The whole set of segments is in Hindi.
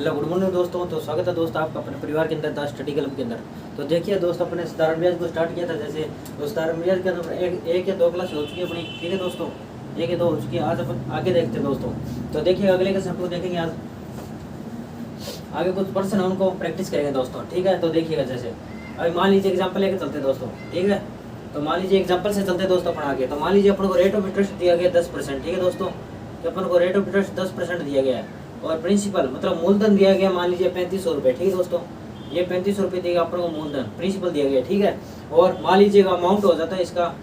हेलो गुड मॉर्निंग दोस्तों। तो स्वागत है दोस्त आपका अपने परिवार के अंदर द स्टडी क्लब के अंदर। तो देखिए दोस्त, अपने साधारण ब्याज को स्टार्ट किया था। जैसे तो साधारण ब्याज के अंदर एक या दो क्लास हो चुकी है अपनी, ठीक है दोस्तों, एक या दो हो चुकी है। आज अपन आगे देखते हैं दोस्तों। तो देखिए अगले के सबको देखेंगे आज आगे कुछ पर्सन है उनको प्रैक्टिस करेंगे दोस्तों, ठीक है। तो देखिएगा जैसे अभी मान लीजिए एग्जाम्पल लेकर चलते हैं दोस्तों, ठीक है। तो मान लीजिए एग्जाम्पल से चलते हैं दोस्तों अपन आगे। तो मान लीजिए अपन को रेट ऑफ इंटरेस्ट दिया गया 10%, ठीक है दोस्तों। तो अपन को रेट ऑफ इंटरेस्ट 10% दिया गया है और प्रिंसिपल मतलब मूलधन दिया गया मान लीजिए 3500 रुपये, ठीक है दोस्तों। ये 3500 रुपये देगा अपन को मूलधन, प्रिंसिपल दिया गया, ठीक है। और मान लीजिएगा अमाउंट हो जाता है इसका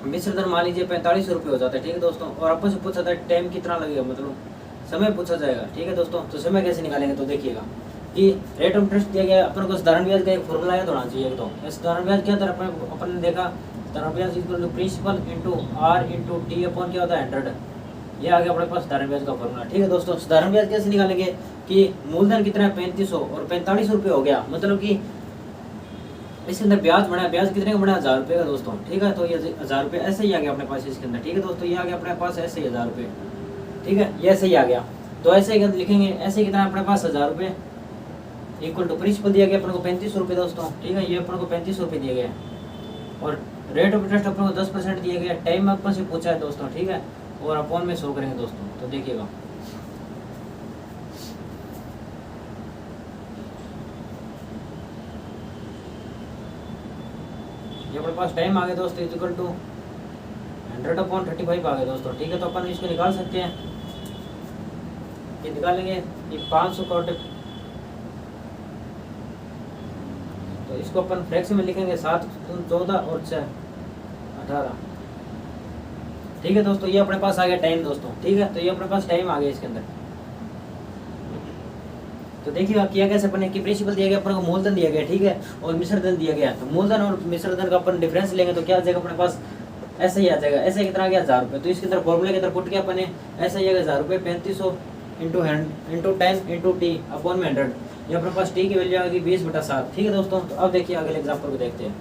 मिश्र धन मान लीजिए 4500 रुपये हो जाता है, ठीक है दोस्तों। और अपन से पूछा था टाइम कितना लगेगा, मतलब समय पूछा जाएगा, ठीक है दोस्तों। तो समय कैसे निकालेंगे तो देखिएगा कि रेट ऑफ इंटरेस्ट दिया गया अपन को साधारण ब्याज का एक फॉर्मूला याद होना चाहिए। तो साधारण ब्याज क्या था अपन ने देखा, साधारण ब्याज equal to principal into R into T upon क्या होता है 100। ये आ गया अपने पास साधारण ब्याज का फॉर्मूला, ठीक है दोस्तों। साधारण ब्याज कैसे निकालेंगे कि मूलधन कितना है 3500 और 4500 रुपये हो गया, मतलब कि इसके अंदर ब्याज बढ़ा, ब्याज कितने का बढ़ा 1000 रुपये का दोस्तों, ठीक है। तो ये 1000 रुपये ऐसे ही आ गया अपने पास इसके अंदर, ठीक है दोस्तों। ये आ गया अपने पास ऐसे ही 1000 रुपये, ठीक है, ये ऐसे ही आ गया। तो ऐसे ही लिखेंगे, ऐसे कितना अपने पास 1000 रुपये इक्वल टू प्रिंसिपल दिया गया अपन को 3500 रुपये दोस्तों, ठीक है। ये अपन को 3500 रुपये दिए गए और रेट ऑफ इंटरेस्ट अपन को 10% दिया गया। टाइम अपन से पूछा है दोस्तों, ठीक है। और अपॉन में शो करेंगे दोस्तों। तो देखिएगा ये अपने पास टाइम आ गया दोस्तों इक्वल टू 100/35 आ गया दोस्तों, ठीक है। तो अपन इसको निकाल सकते हैं कि निकालेंगे कि 500 का, तो इसको अपन फ्रैक्शन में लिखेंगे 7 × 14 और 6 18, ठीक है दोस्तों। ये अपने पास आ गया टाइम दोस्तों, ठीक है। तो ये अपने पास टाइम आ गया इसके अंदर। तो देखिएगा किया कैसे अपन की प्रिंसिपल दिया गया अपन को, मूलधन दिया गया, ठीक है, और मिश्र धन दिया गया। तो मूलधन और मिश्र धन का अपन डिफरेंस लेंगे तो क्या आ जाएगा अपने पास, ऐसे ही आ जाएगा। ऐसे कितना आ गया 1000 रुपये। तो इसके अंदर फॉर्मूले के अंदर पुट किया अपन ने, ऐसा ही आएगा 1000 रुपये 3500 इंटू 10 इंटू टी अपॉन में 100। ये अपने पास टी की वैल्यू आ गई 20/7, ठीक है दोस्तों। तो अब देखिए अगले एग्जाम्पल को देखते हैं।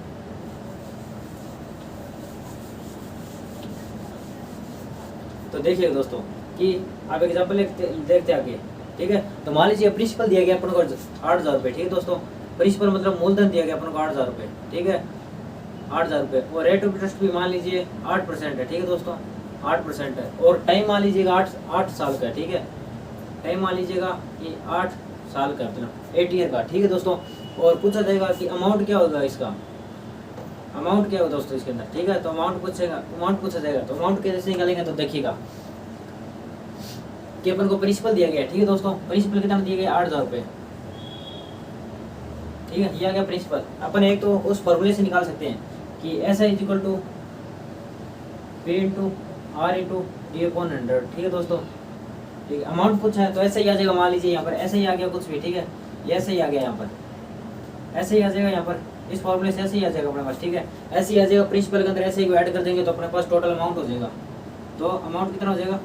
तो देखिए दोस्तों कि आप एग्जाम्पल देखते आगे, ठीक है। तो मान लीजिए प्रिंसिपल दिया गया अपन को 8000 रुपये, ठीक है दोस्तों। प्रिंसिपल मतलब मूलधन दिया गया अपन को 8000 रुपये, ठीक है, 8000 रुपये। और रेट ऑफ इंटरेस्ट भी मान लीजिए 8% है, ठीक है दोस्तों, 8% है। और टाइम मान लीजिएगा 8 साल का, ठीक है। टाइम मान लीजिएगा कि 8 साल का, मतलब 8 ईयर का, ठीक है दोस्तों। और पूछा जाएगा कि अमाउंट क्या होगा इसका, अमाउंट क्या होगा दोस्तों इसके अंदर, ठीक है। तो अमाउंट पूछा जाएगा। तो अमाउंट कैसे निकालेंगे तो देखिएगा कि अपन को प्रिंसिपल दिया गया, ठीक है दोस्तों। प्रिंसिपल कितना दिया गया 8000 रुपये, ठीक है। ये आ गया प्रिंसिपल। अपन एक तो उस फॉर्मूले से निकाल सकते हैं कि SI is equal to P into R into T upon 100, ठीक है दोस्तों, ठीक है। अमाउंट पूछा है तो ऐसे ही आ जाएगा, मान लीजिए यहाँ पर ऐसे ही आ गया कुछ भी, ठीक है। ये ऐसे ही आ गया यहाँ पर, ऐसे ही आ जाएगा यहाँ पर, इस फॉर्मूले से ऐसे ही आ जाएगा अपने पास, ठीक है। ऐसे ही आ जाएगा। प्रिंसिपल के अंदर ऐसे ही ऐड कर देंगे तो अपने पास टोटल अमाउंट हो जाएगा। तो अमाउंट कितना हो जाएगा,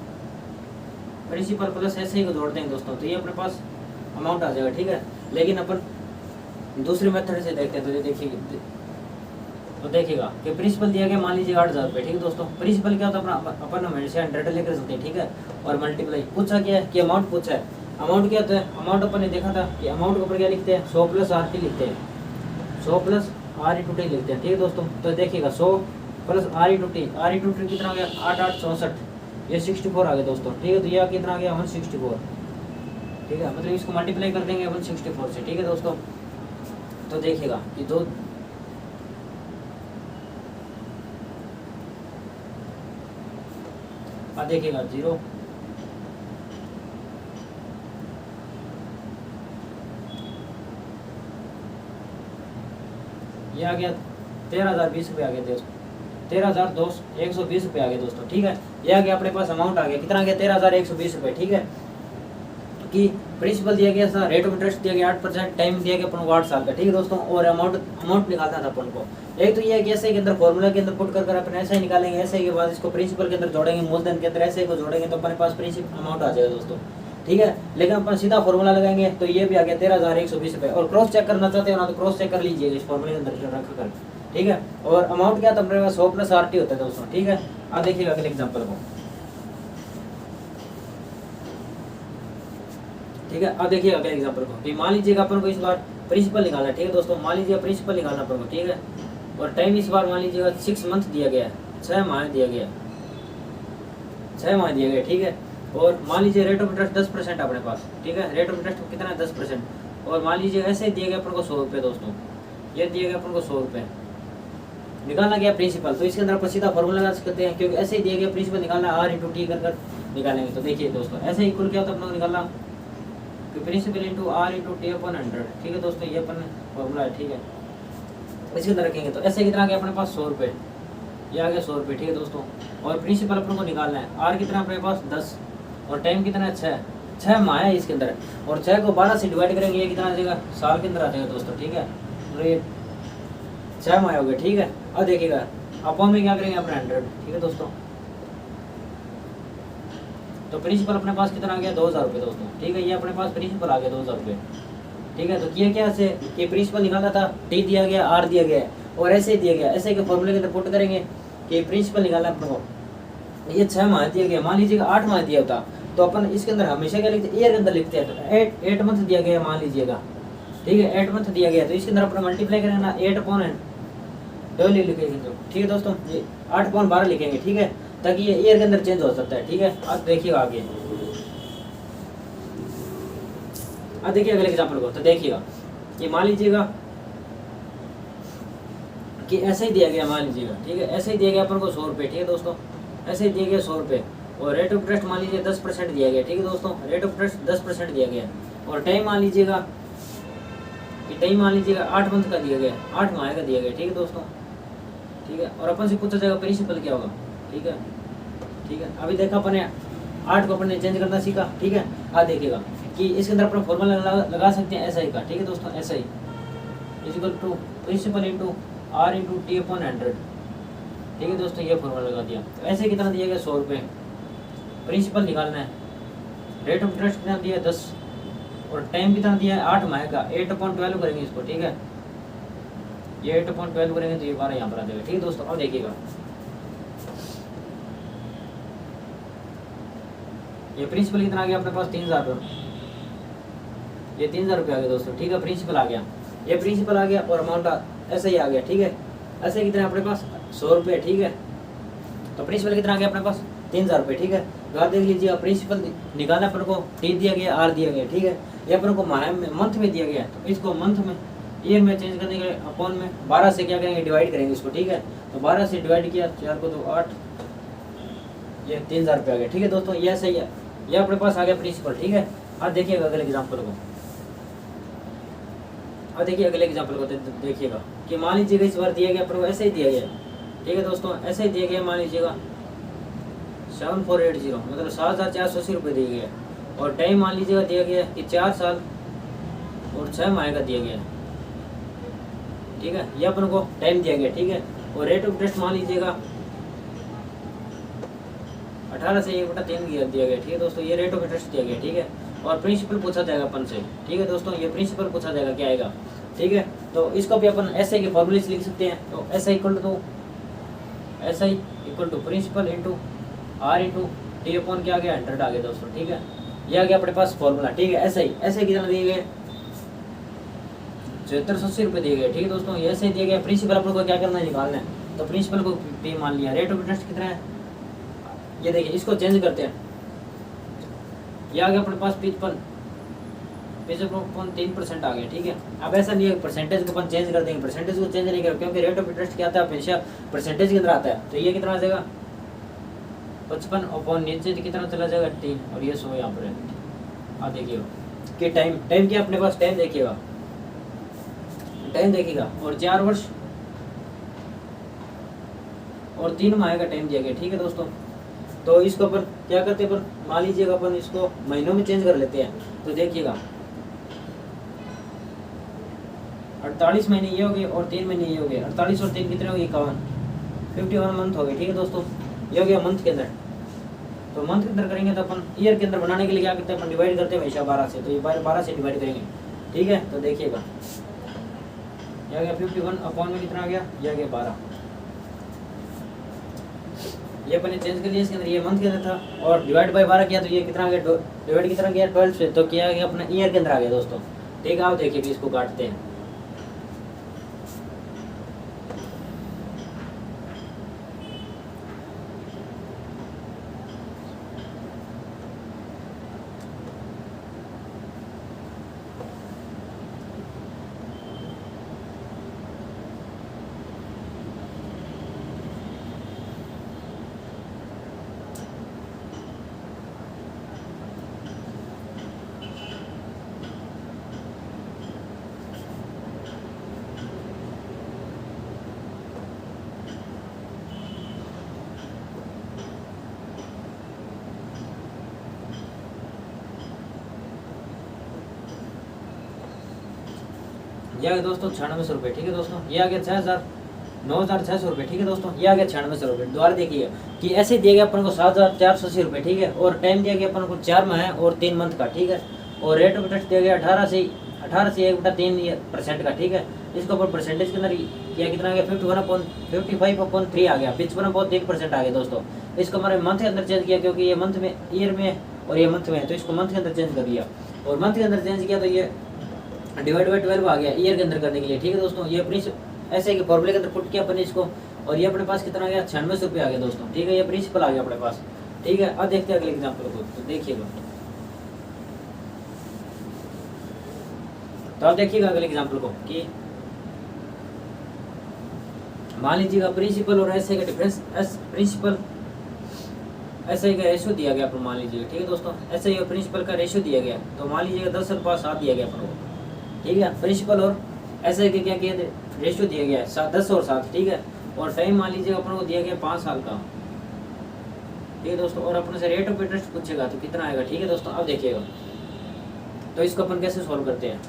प्रिंसिपल प्लस ऐसे ही को जोड़ देंगे दोस्तों, तो ये अपने पास अमाउंट आ जाएगा, ठीक है। लेकिन अपन दूसरी मेथड से देखते हैं। तो ये देखिएगा कि प्रिंसिपल दिया गया मान लीजिए 8000 रुपये, ठीक है दोस्तों। प्रिंसिपल क्या होता है अपना, अपन हमेशा 100 लेकर चलते हैं, ठीक है। और मल्टीप्लाई पूछा क्या है कि अमाउंट पूछा है। अमाउंट क्या होता है, अमाउंट अपन ने देखा था कि अमाउंट के ऊपर क्या लिखते हैं 100 + RT लिखते हैं, 100 + R/T लिखते हैं, ठीक है दोस्तों। तो देखिएगा 100 + R/T कितना आ गया 8 8 64, ये 64 आ गया दोस्तों, ठीक है। तो यह कितना आ गया 164, ठीक है। मतलब इसको मल्टीप्लाई कर देंगे 164 से, ठीक है दोस्तों। तो देखिएगा कि दो देखिएगा 0 ये आ गया 13020 रुपये आ गए दोस्तों, 13120 रुपये आ गए दोस्तों, ठीक है। ये आ गया अपने पास अमाउंट आ गया, कितना आ गया 13120 रुपये, ठीक है। कि प्रिंसिपल दिया गया था, रेट ऑफ इंटरेस्ट दिया गया 8%, टाइम दिया गया अपन को 8 साल का, ठीक है दोस्तों। और अमाउंट निकालना था अपन को। एक तो ये है कि ऐसे के अंदर फॉर्मूला के अंदर पुट कर अपन ऐसा ही निकालेंगे, ऐसे के बाद इसको प्रिंसिपल के अंदर जोड़ेंगे, मूलधन के अंदर ऐसे को जोड़ेंगे तो अपने पास प्रिंसिपल अमाउंट आ जाएगा दोस्तों, ठीक है। लेकिन अपन सीधा फॉर्मूला लगाएंगे तो ये भी आ गया 13120 रुपये। और क्रॉस चेक करना चाहते हो ना तो क्रॉस चेक कर लीजिए इस फॉर्मूले के अंदर रख कर, ठीक है। और अमाउंट क्या था अपने पास 100 + RT होता है दोस्तों, ठीक है। अब देखिएगा अगले एग्जाम्पल को। ठीक है। अब देखिए अगले एग्जाम्पल को, कि मान लीजिएगा अपन को इस बार प्रिंसिपल निकालना है, ठीक है दोस्तों, मान लीजिए प्रिंसिपल निकालना अपन को, ठीक है, और टाइम इस बार मान लीजिएगा 6 मंथ दिया गया है, 6 माह दिया गया, 6 माह दिया गया, ठीक है। और मान लीजिए रेट ऑफ इंटरेस्ट 10% अपने पास, ठीक है, रेट ऑफ इंटरेस्ट कितना है 10%। और मान लीजिए ऐसे दिए गए अपन को 100 रुपये दोस्तों, ये दिए गए अपन को 100 रुपये, निकालना गया प्रिंसिपल, तो इसके अंदर अपन सीधा फॉर्मूला लगा सकते हैं, क्योंकि ऐसे ही दिए गए प्रिंसिपल निकालना R इंटू टी कर निकालेंगे। तो देखिए दोस्तों ऐसे इक्वल क्या होता है अपन को निकालना, कि principal into R into T upon 100, ठीक है दोस्तों, ये अपन फॉर्मूला है, ठीक है। इसके अंदर रखेंगे तो ऐसे कितना आ गया अपने पास 100 रुपये, ये आ गया 100 रुपये, ठीक है दोस्तों। और प्रिंसिपल अपन को निकालना है, R कितना अपने पास 10, और टाइम कितना है 6 माह है इसके अंदर, और 6 को 12 से डिवाइड करेंगे, ये कितना आ जाएगा, साल के अंदर आ जाएगा दोस्तों, ठीक है। तो ये 6 माह हो गए, ठीक है। अब देखिएगा अपॉन में क्या करेंगे अपने 100, ठीक है दोस्तों। तो प्रिंसिपल अपने पास कितना आ गया 2000 रुपये दोस्तों, ठीक है, ये अपने पास प्रिंसिपल आ गया 2000 रुपये, ठीक है। तो किया क्या से कि प्रिंसिपल निकाला था, टी दिया गया, आर दिया गया, और ऐसे ही दिया गया, ऐसे के फॉर्मूले के अंदर पुट करेंगे कि प्रिंसिपल निकालना अपन को, ये 6 माह दिया गया, मान लीजिएगा 8 माह दिया होता तो अपन इसके अंदर हमेशा क्या लिखते हैं, ईयर के अंदर लिखते हैं। तो 8 मंथ दिया गया मान लीजिएगा, ठीक है, 8 मंथ दिया गया, तो इसके अंदर अपन मल्टीप्लाई करेंगे ना, 8/12 लिखेंगे, तो ठीक है दोस्तों, ये 8/12 लिखेंगे, ठीक है, ताकि ये ईयर के अंदर चेंज हो सकता है, ठीक है। अब देखिएगा आगे, अब देखिए अगले एग्जाम्पल को, तो देखिएगा ये मान लीजिएगा कि ऐसे ही दिया गया, मान लीजिएगा, ठीक है, ऐसे ही दिया गया अपन को 100 रुपये, ठीक है दोस्तों, ऐसे ही दिया गया 100 रुपये, और रेट ऑफ इंटरेस्ट मान लीजिए 10% दिया गया, ठीक है दोस्तों, रेट ऑफ इंटरेस्ट 10% दिया गया, और टाइम मान लीजिएगा कि टाइम मान लीजिएगा 8 मंथ का दिया गया, 8 माह का दिया गया, ठीक है दोस्तों, ठीक है। और अपन से पूछा जाएगा प्रिंसिपल क्या होगा, ठीक है, ठीक है। अभी देखा अपन ने 8 को अपन ने चेंज करना सीखा, ठीक है। अब देखिएगा कि इसके अंदर अपन फॉर्मूला लगा सकते हैं SI का, ठीक है दोस्तों, SI equal to principal into R into T upon 100, ठीक है दोस्तों, ये फॉर्मूला लगा दिया। तो ऐसे कितना दिया गया 100 रुपये, प्रिंसिपल निकालना है, रेट ऑफ इंटरेस्ट कितना दिया है 10, और टाइम कितना दिया है 8 माह का, 8/12 करेंगे इसको, ठीक है, ये 8/12 करेंगे तो ये 12 यहाँ पर आ जाएगा, ठीक है दोस्तों। अब देखिएगा ये प्रिंसिपल कितना आ गया अपने पास 3000 रुपये, ये 3000 रुपये आ गया दोस्तों, ठीक है, प्रिंसिपल आ गया, ये प्रिंसिपल आ गया, और अमाउंट ऐसे ही आ गया, ठीक है। ऐसे कितना अपने पास 100 रुपये, ठीक है। तो प्रिंसिपल कितना आ गया अपने पास 3000 रुपये, ठीक है। तो आप देख लीजिए प्रिंसिपल निकालना अपन को, टी दिया गया, आर दिया गया, ठीक है, ये अपन को माह में मंथ में दिया गया, तो इसको मंथ में ईयर में चेंज करने के लिए अपॉन में 12 से क्या करेंगे, डिवाइड करेंगे इसको, ठीक है। तो 12 से डिवाइड किया, 4 को 2 8, ये 3000 रुपये आ गया, ठीक है दोस्तों, ये सही है, ये अपने पास आ गया प्रिंसिपल, ठीक है। अब देखिएगा अगले एग्जाम्पल को, अब देखिए अगले एग्जाम्पल को देखिएगा कि मान लीजिएगा इस बार दिया गया पर ऐसे ही दिया गया, ठीक है दोस्तों, ऐसे ही दिया गया, मान लीजिएगा 7480, मतलब 7480 रुपये दिए गए, और टाइम मान लीजिएगा दिया गया कि 4 साल और 6 माह का दिया गया, ठीक है, ये अपन को टाइम दिया गया, ठीक है। और रेट ऑफ इंटरेस्ट मान लीजिएगा 18 से 1/3 दिया गया, ठीक है दोस्तों, ये रेट ऑफ इंटरेस्ट दिया गया, ठीक है। और प्रिंसिपल पूछा जाएगा अपन से, ठीक है दोस्तों, ये प्रिंसिपल पूछा जाएगा क्या आएगा, ठीक है। तो इसको भी अपन ऐसे के फॉर्मूले से लिख सकते हैं, तो SI equal to principal into R into T upon क्या आ गया 100 आ गया दोस्तों, ठीक है, ये आ गया अपने पास फॉर्मूला, ठीक है। ऐसे कितना दिए गए 7480 रुपये दिए गए, ठीक है दोस्तों, ये ऐसे दिए गए। प्रिंसिपल अपन को क्या करना है, निकालना है, तो प्रिंसिपल को पी मान लिया, रेट ऑफ इंटरेस्ट कितना है, ये देखिए, इसको चेंज करते हैं, ये आ गया अपने पास 3% आ गया, ठीक है। अब ऐसा नहीं है परसेंटेज को अपन चेंज कर देंगे, परसेंटेज को चेंज नहीं करेंगे, क्योंकि रेट ऑफ इंटरेस्ट क्या आता है हमेशा परसेंटेज के अंदर आता है। तो ये कितना आ जाएगा 55 अपॉन नीचे कितना चला जाएगा 3, और ये 100 यहाँ पर है। आप देखिएगा कि टाइम क्या अपने पास, टाइम देखिएगा और 4 वर्ष और 3 माह का टाइम दिया गया, ठीक है दोस्तों। तो इसको अपन क्या करते हैं, अपन मान लीजिएगा अपन इसको महीनों में चेंज कर लेते हैं, तो देखिएगा 48 महीने ये हो गए और 3 महीने ये हो गए, 48 और 3 कितने हो गए 51 मंथ हो गए, ठीक है दोस्तों, ये हो गया मंथ के अंदर। तो मंथ के अंदर करेंगे तो अपन ईयर के अंदर बनाने के लिए क्या करते हैं, अपन डिवाइड करते हैं हमेशा 12 से, तो ये 12 से डिवाइड करेंगे, ठीक है। तो देखिएगा ये आ गया 51 अपॉन में कितना आ गया, ये आ गया 12, ये अपन ने चेंज कर लिया इसके अंदर, ये मंथ के अंदर था और डिवाइड बाय 12 किया तो ये कितना आ गया, डिवाइड कितना किया 12 से, तो क्या आ गया अपना ईयर के अंदर आ गया दोस्तों। ठीक है, आप देखिए कि इसको काटते हैं। ये आ गया दोस्तों 9600 रुपये। ठीक है दोस्तों, ये आ गया 9600 रुपये। ठीक है दोस्तों, ये आ गया 9600 रुपये। दोबारा देखिए कि ऐसे दिया गया अपन को 7480 रुपये। ठीक है, और टाइम दिया गया अपन को 4 माह और 3 मंथ का। ठीक है, और रेट ऑफ इंटरेस्ट दिया गया 18 से 1/3% का। ठीक है, इसके ऊपर परसेंटेज के अंदर किया कितना आ गया 55/3 आ गया, 55.3% आ गया दोस्तों। इसको हमारे मंथ के अंदर चेंज किया क्योंकि ये मंथ में ईयर में और ये मंथ में है, तो इसको मंथ के अंदर चेंज कर दिया और मंथ के अंदर चेंज किया तो ये डिवाइड बाय 12 आ गया ईयर के अंदर करने के लिए। ठीक है दोस्तों, ये अपनी ऐसे कि फॉर्मूले के अंदर पुट किया अपन इसको और ये अपने पास कितना आ गया 9600 रुपये आ गया दोस्तों। ठीक है, ये प्रिंसिपल आ गया अपने पास। ठीक है, अब देखते हैं अगले एग्जाम्पल को, तो देखिएगा। तो आप देखिएगा अगले एग्जाम्पल को कि मान लीजिएगा प्रिंसिपल और ऐसे का डिफरेंस, प्रिंसिपल ऐसे का रेशियो दिया गया आपको, मान लीजिएगा। ठीक है दोस्तों, ऐसे ही प्रिंसिपल का रेशियो दिया गया, तो मान लीजिएगा 10/7 दिया गया अपन को। ठीक है, प्रिंसिपल और ऐसे के क्या किया रेशियो दिया गया है 10 और 7। ठीक है, और टाइम मान लीजिएगा अपन को दिया गया 5 साल का। ठीक है दोस्तों, और अपने से रेट ऑफ इंटरेस्ट पूछेगा तो कितना आएगा। ठीक है दोस्तों, अब देखिएगा तो इसको अपन कैसे सॉल्व करते हैं।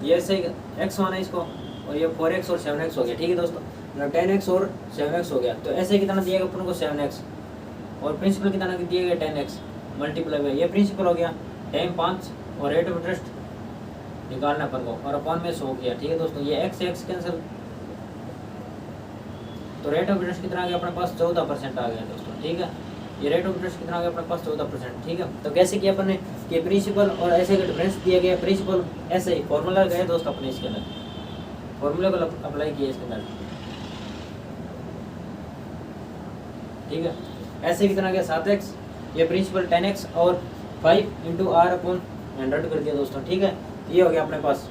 ये ऐसे एक्स माना इसको और ये 4x और 7x हो गया। ठीक है दोस्तों, 10x और 7x हो गया, तो ऐसे कितना दिया गया अपन को 7x और प्रिंसिपल कितना दिया गया 10x मल्टीप्लाई बाय, ये प्रिंसिपल हो गया, टाइम 5 और रेट ऑफ इंटरेस्ट निकालना अपन को और अपॉन में 100 किया। ठीक है दोस्तों, ये x कैंसिल, तो रेट ऑफ इंटरेस्ट कितना आ गया अपने पास 14% आ गया दोस्तों। ठीक है, ये रेट ऑफ इंटरेस्ट कितना आ गया अपने पास 14%। ठीक है, तो कैसे किया अपन ने कि प्रिंसिपल और ऐसे का डिफरेंस दिया गया, प्रिंसिपल ऐसे ही फॉर्मूला गए दोस्तों अपने इसके अंदर, फॉर्मूले को अप्लाई किया इसके अंदर। ठीक है, ऐसे कितना गया 7x, ये प्रिंसिपल 10x और 5 × R/100 कर दिया दोस्तों। ठीक है, ये हो गया अपने पास।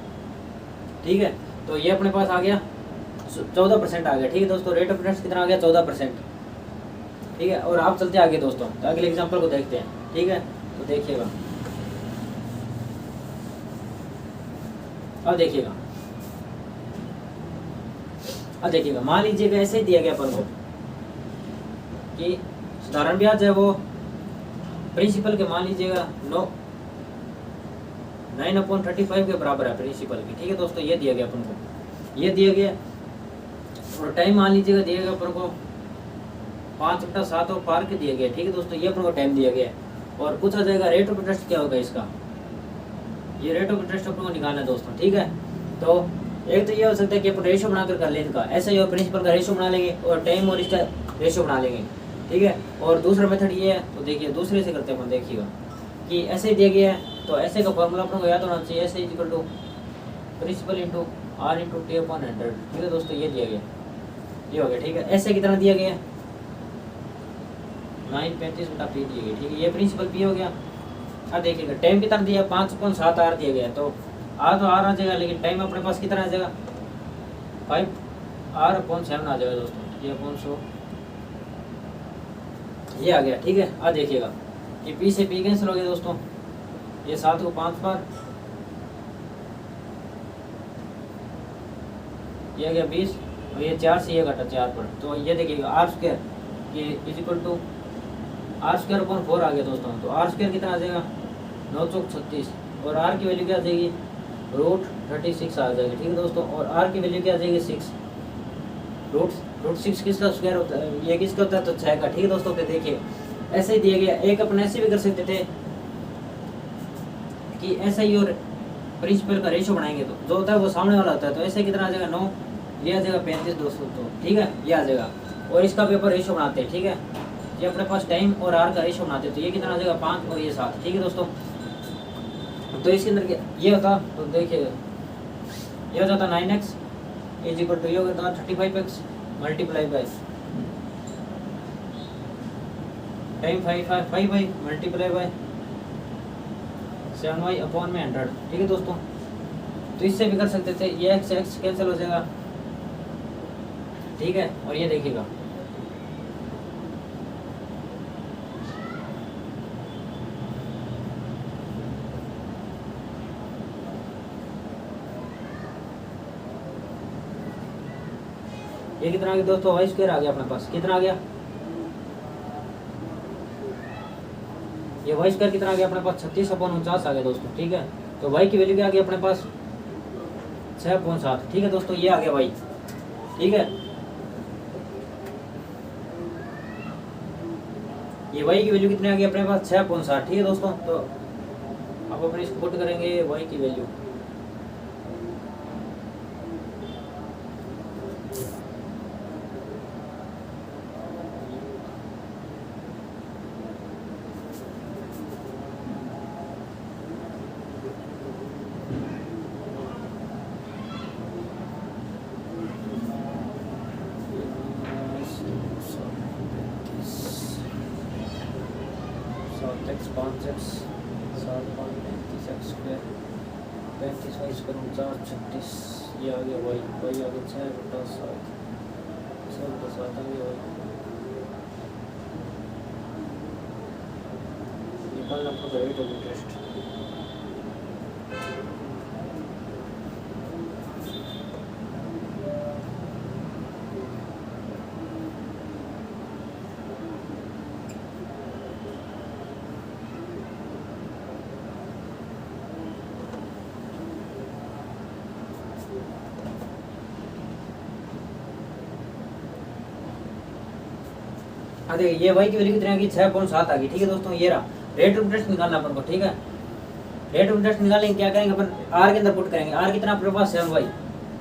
ठीक है, तो ये अपने पास आ गया 14% आ गया। ठीक है दोस्तों, रेट ऑफ इंटरेस्ट कितना आ गया 14%। ठीक है, और आप चलते आगे दोस्तों, तो अगले एग्जांपल को देखते हैं। ठीक है, तो देखिएगा, अब देखिएगा, अब देखिएगा, मान लीजिएगा ऐसे ही दिया गया अपन को कि साधारण ब्याज है वो प्रिंसिपल के मान लीजिएगा 9/35 के बराबर है प्रिंसिपल की। ठीक है दोस्तों, ये दिया गया अपन को, ये दिया गया और टाइम मान लीजिएगा दिया गया अपन को 5/7 और पार के दिया गया। ठीक है दोस्तों, ये अपन को टाइम दिया गया और पूछा जाएगा रेट ऑफ इंटरेस्ट क्या होगा इसका, ये रेट ऑफ इंटरेस्ट अपन को निकालना है दोस्तों। ठीक है, तो एक तो ये हो सकता है कि अपन रेशियो बनाकर कर लें इनका, ऐसे ही प्रिंसिपल का रेशियो बना लेंगे और टाइम और इसका रेशियो बना लेंगे। ठीक है, और दूसरा मेथड ये है, तो देखिए दूसरे से करते हैं अपन, देखिएगा कि ऐसे ही दिया गया है तो ऐसे का फॉर्मूला अपन को याद होना चाहिए, SI equal to principal into R × T/100। ठीक है दोस्तों, ये दिया गया, ये हो गया। ठीक है, ऐसे कितना दिया गया 9/35 दिया गया। ठीक है, ये प्रिंसिपल P हो गया। अब देखिएगा टाइम कितना दिया 5/7 R दिया गया, तो R तो R आ जाएगा, लेकिन टाइम अपने पास कितना आ जाएगा 5R/7 आ जाएगा दोस्तों, ये 100 ये आ गया। ठीक है, अब देखिएगा ये P से P कैंसिल हो गया दोस्तों, ये 7 को 5 बार, ये आ गया 20 और ये 4 से ये घटा 4 पर, तो ये देखिएगा R², ये इक्वल टू R²/4 आ गया दोस्तों। तो R² कितना आ जाएगा 9 चौक 36 और R की वैल्यू क्या आ जाएगी √36 आ जाएगी। ठीक है दोस्तों, और R की वैल्यू क्या आ जाएगी 6, √6 किसका स्क्वायर होता है, ये किसका होता है तो 6 का। ठीक है दोस्तों, तो देखिए ऐसे ही दिया गया, एक अपन ऐसे भी कर सकते थे कि ऐसा ही और प्रिंसिपल का रेशो बनाएंगे तो जो होता है वो सामने वाला होता है, तो ऐसे कितना आ जाएगा 9, ये आ जाएगा 35 200, तो ठीक है ये आ जाएगा। और इसका पेपर रेशो बनाते हैं, ठीक है, ये अपने पास टाइम और आर का रेशो बनाते हैं, तो ये कितना आ जाएगा 5 और ये 7, ठीक है दोस्तों। तो इसके अंदर ये होता, तो देखिए ये हो जाता 9x इज इक्वल टू ये होता 35x multiply by time 5y multiply by 7y upon में 100, ठीक है दोस्तों। तो इससे भी कर सकते थे, ये x कैंसिल हो जाएगा, ठीक है, और ये देखिएगा ये कितना आ गया दोस्तों, वाई स्क्वायर आ गया अपने पास, कितना आ गया, ये वाई स्क्वायर कितना आ गया अपने पास 36/49 आ गया दोस्तों, ठीक है। तो वाई की वैल्यू क्या आ गई अपने पास 6.7, ठीक है दोस्तों, ये आ गया वाई, ठीक है। ये वाई की वैल्यू कितनी आ गई अपने पास 6.7, ठीक है दोस्तों। तो अब अपने इसको पुट करेंगे वाई की value, x 5x 7.35x square 35y square 49 36, ये आ गया वाई, वाई आ गया 6/7 6/7 आ गया वाई। निकालना पड़ेगा रेट ऑफ इंटरेस्ट, हाँ देखिए ये वाई की वैल्यू कितनी आ गई 6.7 आ गई, ठीक है दोस्तों। ये रहा रेट ऑफ इंटरेस्ट निकालना अपन को, ठीक है। रेट ऑफ इंटरेस्ट निकालेंगे, क्या करेंगे अपन आर के अंदर पुट करेंगे, आर कितना अपने पास 7y,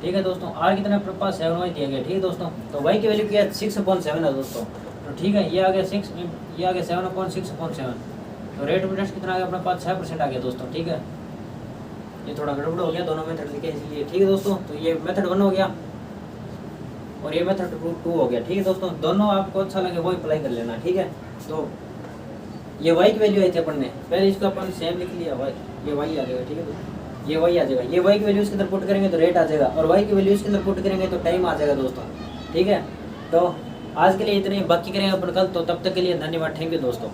ठीक है दोस्तों, आर कितना अपने पास 7y दिया गया, ठीक है दोस्तों। तो वाई की वैल्यू क्या है 6/7 है दोस्तों, तो ठीक है ये आ गया 6, ये आ गया 7/6/7। तो रेट ऑफ इंटरेस्ट कितना आ गया अपने पास 6% आ गया दोस्तों, ठीक है। ये थोड़ा गड़बड़ हो गया, दोनों मेथड लिखे इसलिए, ठीक है दोस्तों। तो ये मेथड 1 हो गया और ये मेथड 2 हो गया, ठीक है दोस्तों। दोनों आपको अच्छा लगे वो अप्लाई कर लेना, ठीक है। तो ये वाई की वैल्यू आई थी अपन ने, पहले इसको अपन सेम लिख लिया, वाई ये वाई आ जाएगा, ठीक है। तो ये वाई आ जाएगा, ये वाई की वैल्यू इसके अंदर पुट करेंगे तो रेट आ जाएगा, और वाई की वैल्यू इसके अंदर पुट करेंगे तो टाइम आ जाएगा दोस्तों, ठीक है। तो आज के लिए इतने, बाकी करेंगे अपन कल, तो तब तक के लिए धन्यवाद, थैंक यू दोस्तों।